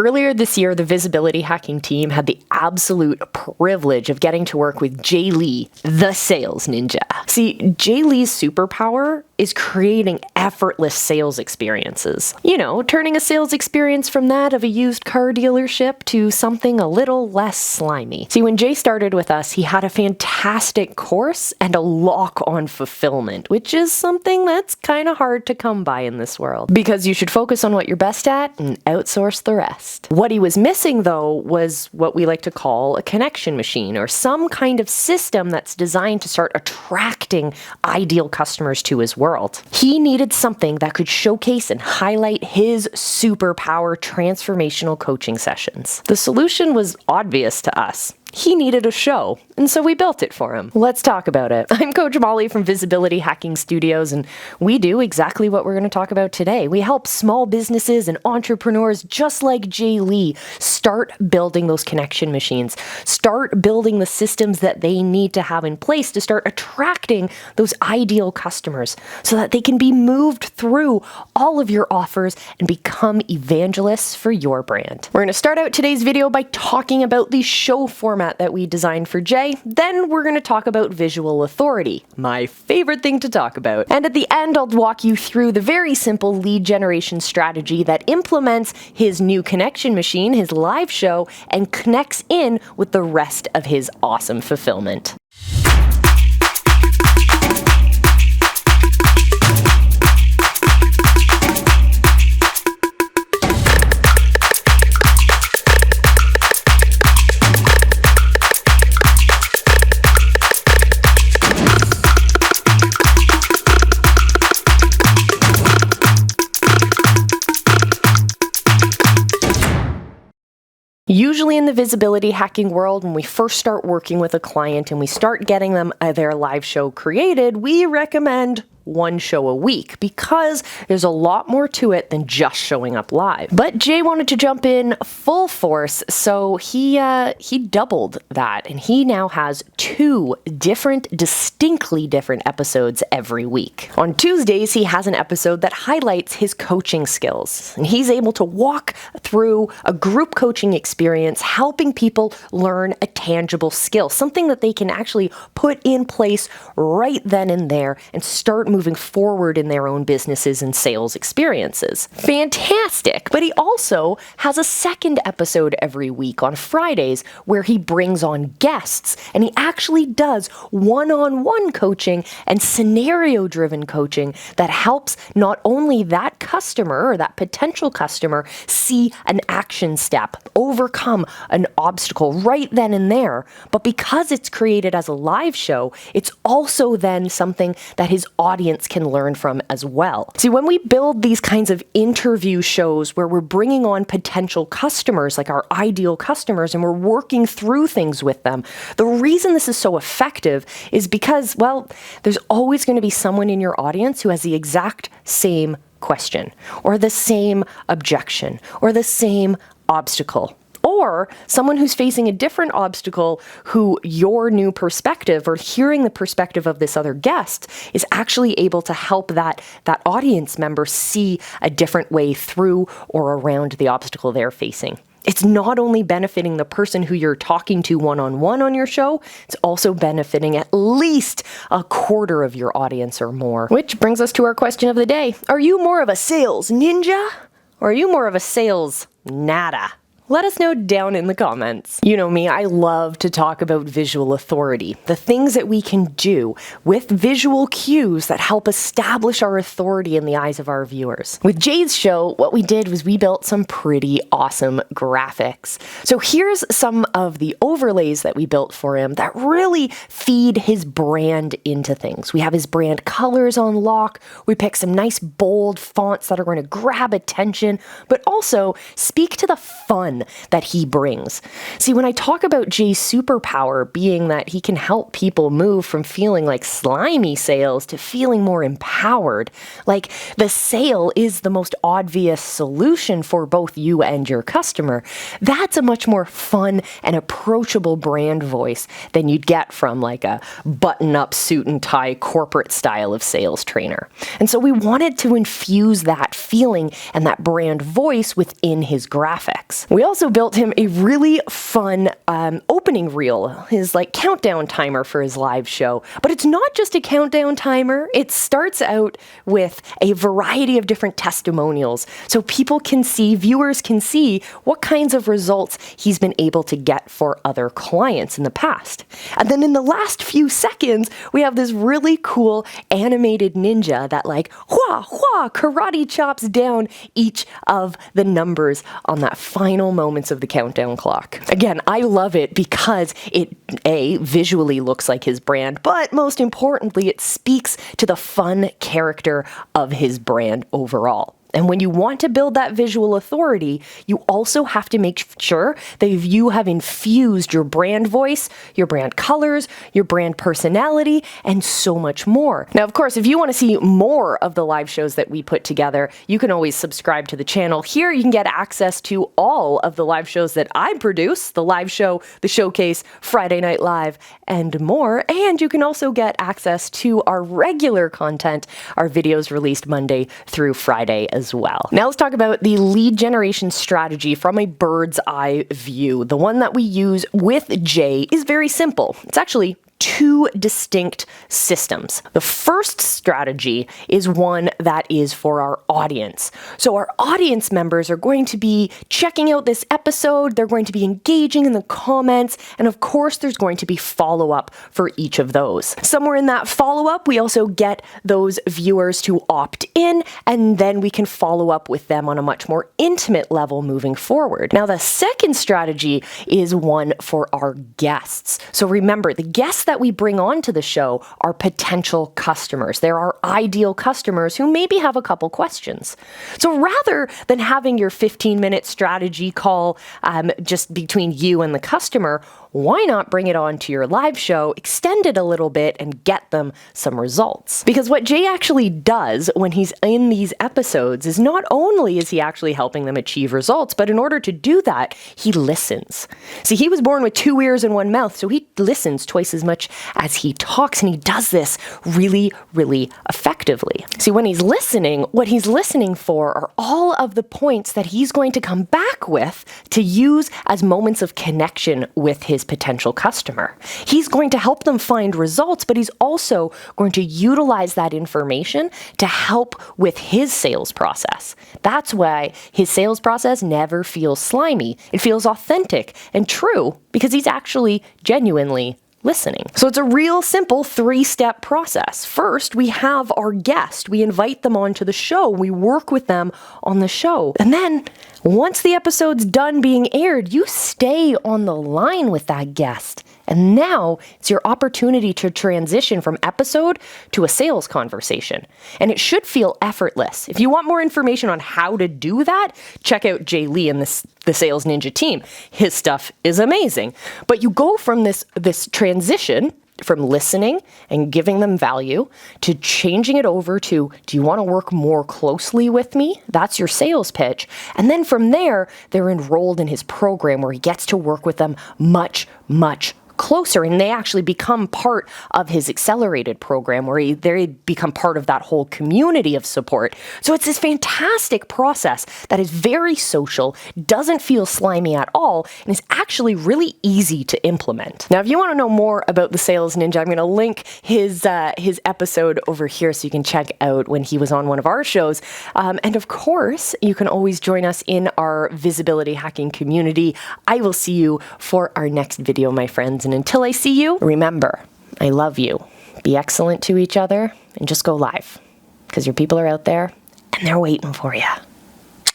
Earlier this year, the visibility hacking team had the absolute privilege of getting to work with Jay Lee, the sales ninja. See, Jay Lee's superpower is creating effortless sales experiences. You know, turning a sales experience from that of a used car dealership to something a little less slimy. See, when Jay started with us, he had a fantastic course and a lock on fulfillment, which is something that's kind of hard to come by in this world, because you should focus on what you're best at and outsource the rest. What he was missing, though, was what we like to call a connection machine, or some kind of system that's designed to start attracting ideal customers to his world. He needed something that could showcase and highlight his superpower transformational coaching sessions. The solution was obvious to us. He needed a show, and so we built it for him. Let's talk about it. I'm Coach Molle from Visibility Hacking Studios, and we do exactly what we're going to talk about today. We help small businesses and entrepreneurs just like Jay Lee start building those connection machines, start building the systems that they need to have in place to start attracting those ideal customers so that they can be moved through all of your offers and become evangelists for your brand. We're going to start out today's video by talking about the show format that we designed for Jay. Then we're going to talk about visual authority, my favorite thing to talk about. And at the end, I'll walk you through the very simple lead generation strategy that implements his new connection machine, his live show, and connects in with the rest of his awesome fulfillment. Usually in the visibility hacking world, when we first start working with a client and we start getting them their live show created, we recommend one show a week because there's a lot more to it than just showing up live. But Jay wanted to jump in full force, so he doubled that, and he now has 2 distinctly different episodes every week. On Tuesdays, he has an episode that highlights his coaching skills, and he's able to walk through a group coaching experience, helping people learn a tangible skill, something that they can actually put in place right then and there and start moving forward in their own businesses and sales experiences. Fantastic! But he also has a second episode every week on Fridays where he brings on guests, and he actually does one-on-one coaching and scenario-driven coaching that helps not only that customer or that potential customer see an action step, overcome an obstacle right then and there, but because it's created as a live show, it's also then something that his audience can learn from as well. See, when we build these kinds of interview shows where we're bringing on potential customers, like our ideal customers, and we're working through things with them, the reason this is so effective is because, well, there's always going to be someone in your audience who has the exact same question, or the same objection, or the same obstacle. Or someone who's facing a different obstacle who your new perspective or hearing the perspective of this other guest is actually able to help that audience member see a different way through or around the obstacle they're facing. It's not only benefiting the person who you're talking to one-on-one on your show, it's also benefiting at least a quarter of your audience or more. Which brings us to our question of the day. Are you more of a sales ninja, or are you more of a sales nada? Let us know down in the comments. You know me, I love to talk about visual authority, the things that we can do with visual cues that help establish our authority in the eyes of our viewers. With Jay's show, what we did was we built some pretty awesome graphics. So here's some of the overlays that we built for him that really feed his brand into things. We have his brand colors on lock. We picked some nice bold fonts that are going to grab attention, but also speak to the fun fun that he brings. See, when I talk about Jay's superpower being that he can help people move from feeling like slimy sales to feeling more empowered, like the sale is the most obvious solution for both you and your customer, that's a much more fun and approachable brand voice than you'd get from like a button-up suit and tie corporate style of sales trainer. And so we wanted to infuse that feeling and that brand voice within his graphics. We also built him a really fun opening reel, his like countdown timer for his live show. But it's not just a countdown timer. It starts out with a variety of different testimonials so people can see, viewers can see what kinds of results he's been able to get for other clients in the past. And then in the last few seconds, we have this really cool animated ninja that like hua hua karate chops down each of the numbers on that final moments of the countdown clock. Again, I love it because it visually looks like his brand, but most importantly, it speaks to the fun character of his brand overall. And when you want to build that visual authority, you also have to make sure that you have infused your brand voice, your brand colors, your brand personality, and so much more. Now, of course, if you want to see more of the live shows that we put together, you can always subscribe to the channel. Here, you can get access to all of the live shows that I produce, the live show, the showcase, Friday Night Live, and more. And you can also get access to our regular content, our videos released Monday through Friday as well. Now let's talk about the lead generation strategy from a bird's eye view. The one that we use with Jay is very simple. It's actually two distinct systems. The first strategy is one that is for our audience. So our audience members are going to be checking out this episode, they're going to be engaging in the comments, and of course there's going to be follow-up for each of those. Somewhere in that follow-up, we also get those viewers to opt in, and then we can follow up with them on a much more intimate level moving forward. Now the second strategy is one for our guests. So remember, the guests that we bring onto the show are potential customers. They're our ideal customers who maybe have a couple questions. So rather than having your 15-minute strategy call just between you and the customer, why not bring it on to your live show, extend it a little bit, and get them some results? Because what Jay actually does when he's in these episodes is not only is he actually helping them achieve results, but in order to do that, he listens. See, he was born with two ears and one mouth, so he listens twice as much as he talks, and he does this really, really effectively. See, when he's listening, what he's listening for are all of the points that he's going to come back with to use as moments of connection with his potential customer. He's going to help them find results, but he's also going to utilize that information to help with his sales process. That's why his sales process never feels slimy. It feels authentic and true because he's actually genuinely listening. So it's a real simple three-step process. First, we have our guest. We invite them onto the show. We work with them on the show. And then once the episode's done being aired, you stay on the line with that guest. And now it's your opportunity to transition from episode to a sales conversation. And it should feel effortless. If you want more information on how to do that, check out Jay Lee and the Sales Ninja team. His stuff is amazing. But you go from this transition from listening and giving them value to changing it over to, do you want to work more closely with me? That's your sales pitch. And then from there, they're enrolled in his program where he gets to work with them much, much closer, and they actually become part of his accelerated program where they become part of that whole community of support. So it's this fantastic process that is very social, doesn't feel slimy at all, and is actually really easy to implement. Now, if you want to know more about the Sales Ninja, I'm going to link his episode over here so you can check out when he was on one of our shows. And of course, you can always join us in our visibility hacking community. I will see you for our next video, my friends. And until I see you, remember, I love you. Be excellent to each other and just go live because your people are out there and they're waiting for you.